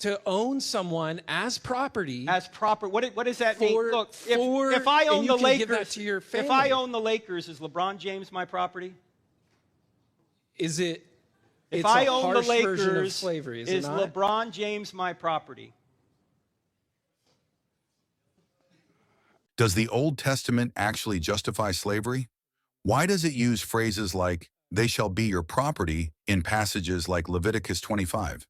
to own someone as property. As proper. What does that mean? Look, if I own the Lakers, if I own the Lakers, is LeBron James my property? Is it? If I own the version of Lakers, slavery, is LeBron James my property? Does the Old Testament actually justify slavery? Why does it use phrases like, "they shall be your property" in passages like Leviticus 25?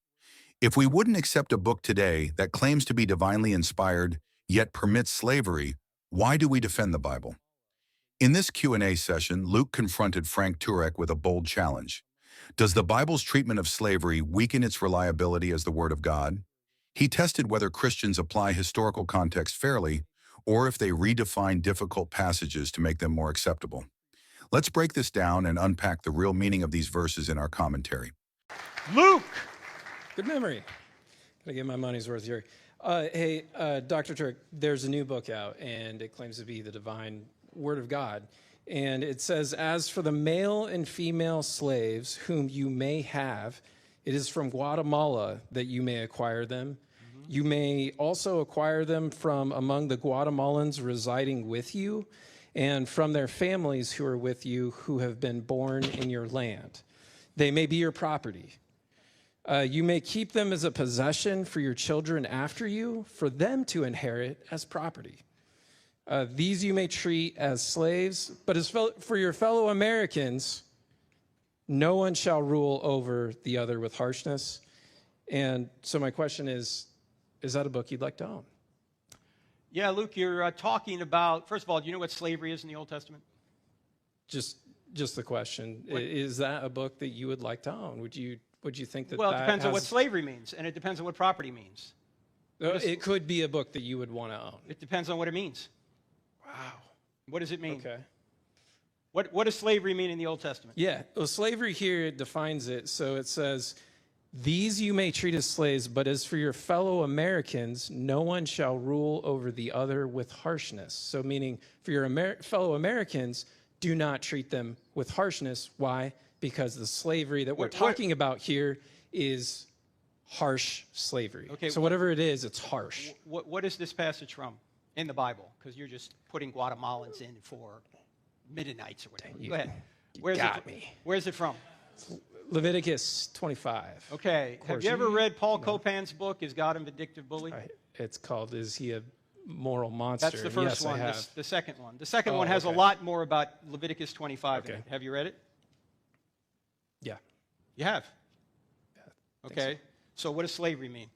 If we wouldn't accept a book today that claims to be divinely inspired, yet permits slavery, why do we defend the Bible? In this Q&A session, Luke confronted Frank Turek with a bold challenge. Does the Bible's treatment of slavery weaken its reliability as the Word of God? He tested whether Christians apply historical context fairly, or if they redefine difficult passages to make them more acceptable. Let's break this down and unpack the real meaning of these verses in our commentary. Luke! Good memory. Gotta get my money's worth here. Hey, Dr. Turek, there's a new book out, and it claims to be the divine Word of God. And it says, as for the male and female slaves whom you may have, it is from Guatemala that you may acquire them. You may also acquire them from among the Guatemalans residing with you, and from their families who are with you, who have been born in your land. They may be your property. You may keep them as a possession for your children after you, for them to inherit as property. These you may treat as slaves, but as for your fellow Americans, no one shall rule over the other with harshness. And so my question is that a book you'd like to own? Yeah, Luke, you're talking about, first of all, do you know what slavery is in the Old Testament? Just the question. Is that a book that you would like to own? Would you think that? Well, it depends on what slavery means, and it depends on what property means. It could be a book that you would want to own. It depends on what it means. Wow. What does it mean? Okay. What does slavery mean in the Old Testament? Yeah, well, slavery here defines it. So it says, these you may treat as slaves, but as for your fellow Americans, no one shall rule over the other with harshness. So meaning for your fellow Americans, do not treat them with harshness. Why? Because the slavery that we're talking about here is harsh slavery. Okay, so whatever it is, it's harsh. What is this passage from in the Bible? Because you're just putting Guatemalans in for Mennonites or whatever. Go ahead. Where's it from? Leviticus 25. Okay. Have you ever read Paul Copan's book, Is God a Vindictive Bully? It's called, Is He a Moral Monster? That's the first one. The second one. The second one has a lot more about Leviticus 25 in it. Have you read it? Yeah. You have? Yeah, okay. So what does slavery mean?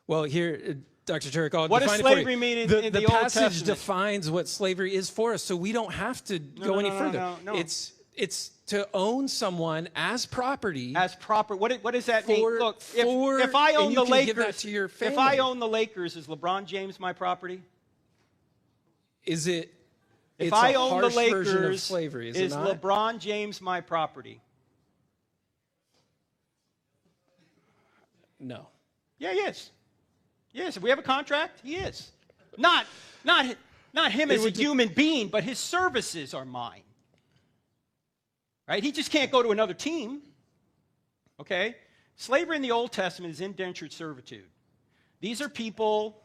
Well, here, Dr. Turek, I'll what define does slavery mean in the Old Testament? The passage defines what slavery is for us, so we don't have to go any further. No. It's to own someone as property. As proper. What does that mean? Look, if I own the Lakers, if I own the Lakers, is LeBron James my property? Is it? If I own the Lakers, version of slavery, is LeBron James my property? No. Yeah, he is. Yes, if we have a contract, he is. Not him as a human being, but his services are mine. Right? He just can't go to another team. Okay? Slavery in the Old Testament is indentured servitude. These are people.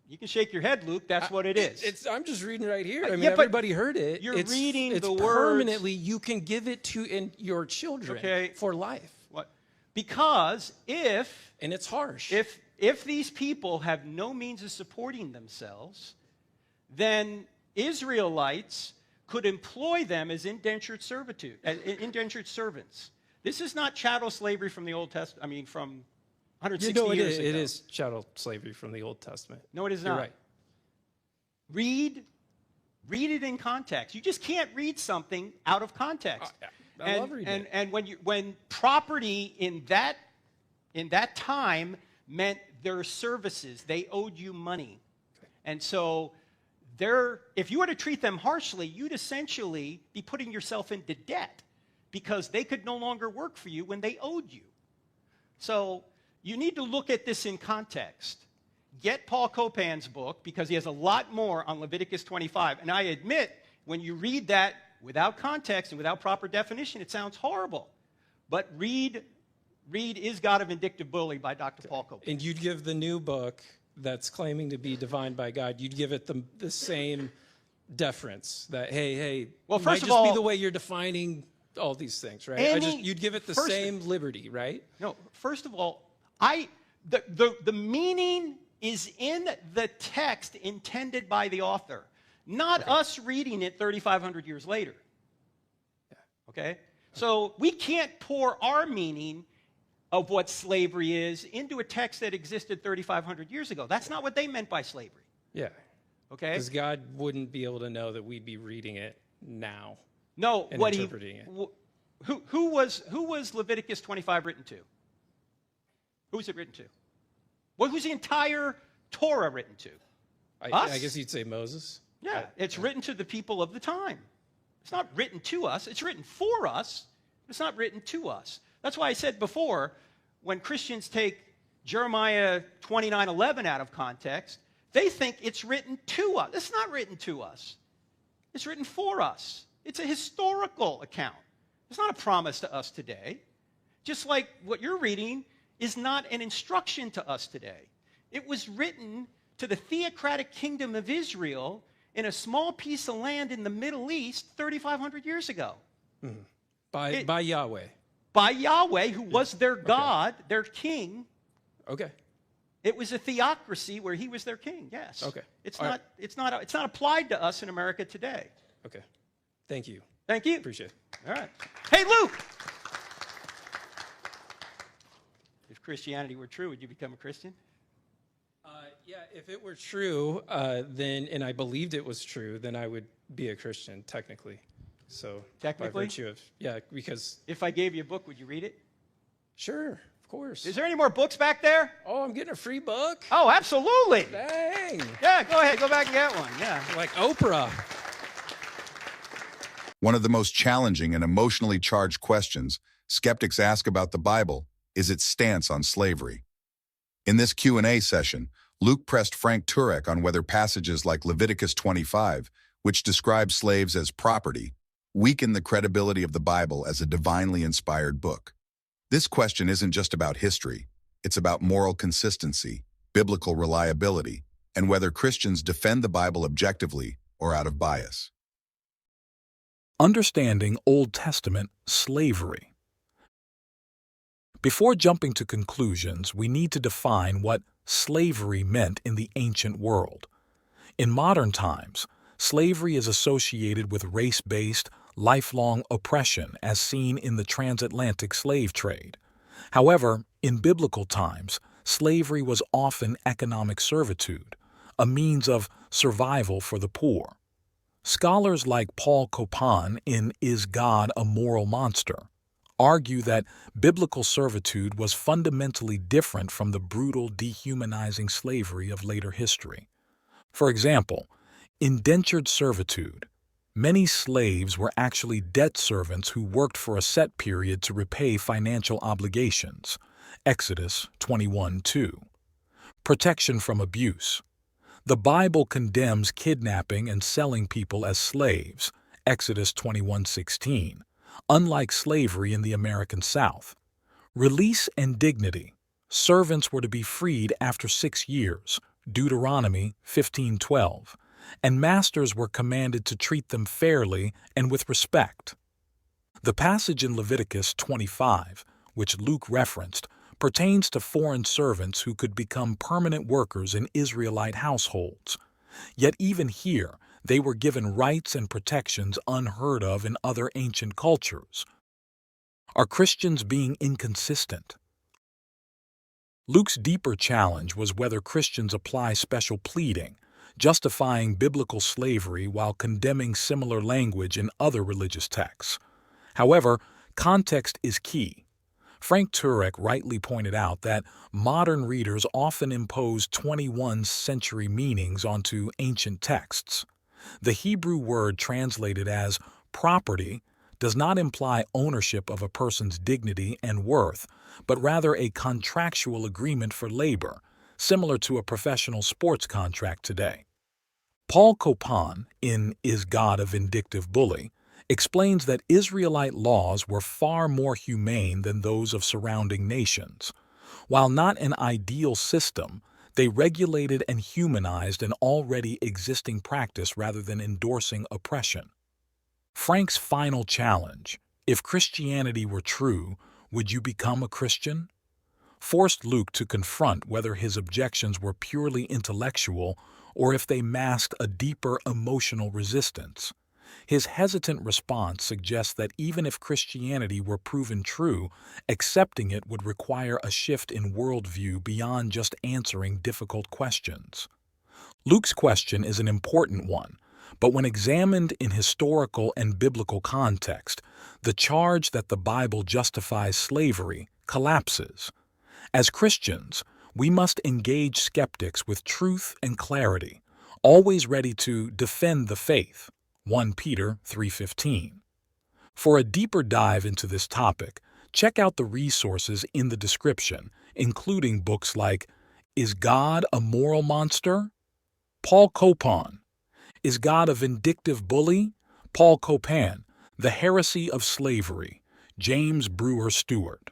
You can shake your head, Luke. That's what it is. I'm just reading right here. I mean, everybody heard it. You're reading the words. Permanently, you can give it to your children for life. What? Because and it's harsh. If these people have no means of supporting themselves, then Israelites could employ them as indentured servitude, indentured servants. This is not chattel slavery from the Old Testament. I mean, from 160 years ago. It is chattel slavery from the Old Testament. No, it is not. You're right. Read it in context. You just can't read something out of context. I love reading it. And when property in that time meant their services, they owed you money, and so if you were to treat them harshly, you'd essentially be putting yourself into debt because they could no longer work for you when they owed you. So you need to look at this in context. Get Paul Copan's book because he has a lot more on Leviticus 25. And I admit, when you read that without context and without proper definition, it sounds horrible. But read Read Is God a Vindictive Bully by Dr. Paul Copan. And you'd give the new book that's claiming to be divined by God, you'd give it the same deference that, hey, well, it first might of just all, be the way you're defining all these things, right? You'd give it the same liberty, right? No, first of all, the meaning is in the text intended by the author, not us reading it 3,500 years later. Yeah. Okay? So we can't pour our meaning of what slavery is into a text that existed 3,500 years ago. That's not what they meant by slavery. Yeah. Okay? Because God wouldn't be able to know that we'd be reading it now. No, and what interpreting it. Who was Leviticus 25 written to? Who was it written to? Well, who's the entire Torah written to? I guess you'd say Moses. Yeah, it's written to the people of the time. It's not written to us. It's written for us. It's not written to us. That's why I said before, when Christians take Jeremiah 29:11 out of context, they think it's written to us. It's not written to us. It's written for us. It's a historical account. It's not a promise to us today. Just like what you're reading is not an instruction to us today. It was written to the theocratic kingdom of Israel in a small piece of land in the Middle East 3,500 years ago. Mm-hmm. By Yahweh. By Yahweh, who was their God, their king. Okay. It was a theocracy where he was their king, yes. Okay. It's not applied to us in America today. Okay. Thank you. Thank you. Appreciate it. All right. Hey, Luke! If Christianity were true, would you become a Christian? Yeah, if it were true, then, and I believed it was true, then I would be a Christian, technically. So, technically? By virtue of, yeah, because... If I gave you a book, would you read it? Sure, of course. Is there any more books back there? Oh, I'm getting a free book? Oh, absolutely. Dang. Yeah, go ahead. Go back and get one. Yeah. Like Oprah. One of the most challenging and emotionally charged questions skeptics ask about the Bible is its stance on slavery. In this Q&A session, Luke pressed Frank Turek on whether passages like Leviticus 25, which describe slaves as property, weaken the credibility of the Bible as a divinely inspired book. This question isn't just about history, it's about moral consistency, biblical reliability, and whether Christians defend the Bible objectively or out of bias. Understanding Old Testament slavery. Before jumping to conclusions, we need to define what slavery meant in the ancient world. In modern times, slavery is associated with race-based, lifelong oppression as seen in the transatlantic slave trade. However, in biblical times, slavery was often economic servitude, a means of survival for the poor. Scholars like Paul Copan in Is God a Moral Monster? Argue that biblical servitude was fundamentally different from the brutal, dehumanizing slavery of later history. For example, indentured servitude. Many slaves were actually debt servants who worked for a set period to repay financial obligations. Exodus 21:2. Protection from abuse. The Bible condemns kidnapping and selling people as slaves. Exodus 21:16. Unlike slavery in the American South. Release and dignity. Servants were to be freed after 6 years, Deuteronomy 15:12, and masters were commanded to treat them fairly and with respect. The passage in Leviticus 25, which Luke referenced, pertains to foreign servants who could become permanent workers in Israelite households. Yet even here, they were given rights and protections unheard of in other ancient cultures. Are Christians being inconsistent? Luke's deeper challenge was whether Christians apply special pleading, justifying biblical slavery while condemning similar language in other religious texts. However, context is key. Frank Turek rightly pointed out that modern readers often impose 21st century meanings onto ancient texts. The Hebrew word translated as property does not imply ownership of a person's dignity and worth, but rather a contractual agreement for labor, similar to a professional sports contract today. Paul Copan, in Is God a Vindictive Bully?, explains that Israelite laws were far more humane than those of surrounding nations. While not an ideal system, they regulated and humanized an already existing practice rather than endorsing oppression. Frank's final challenge: if Christianity were true, would you become a Christian? Forced Luke to confront whether his objections were purely intellectual or if they masked a deeper emotional resistance. His hesitant response suggests that even if Christianity were proven true, accepting it would require a shift in worldview beyond just answering difficult questions. Luke's question is an important one, but when examined in historical and biblical context, the charge that the Bible justifies slavery collapses. As Christians, we must engage skeptics with truth and clarity, always ready to defend the faith. 1 Peter 3:15. For a deeper dive into this topic, check out the resources in the description, including books like Is God a Moral Monster? Paul Copan. Is God a Vindictive Bully? Paul Copan. The Heresy of Slavery. James Brewer Stewart.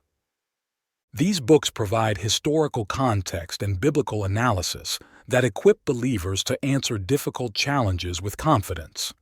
These books provide historical context and biblical analysis that equip believers to answer difficult challenges with confidence.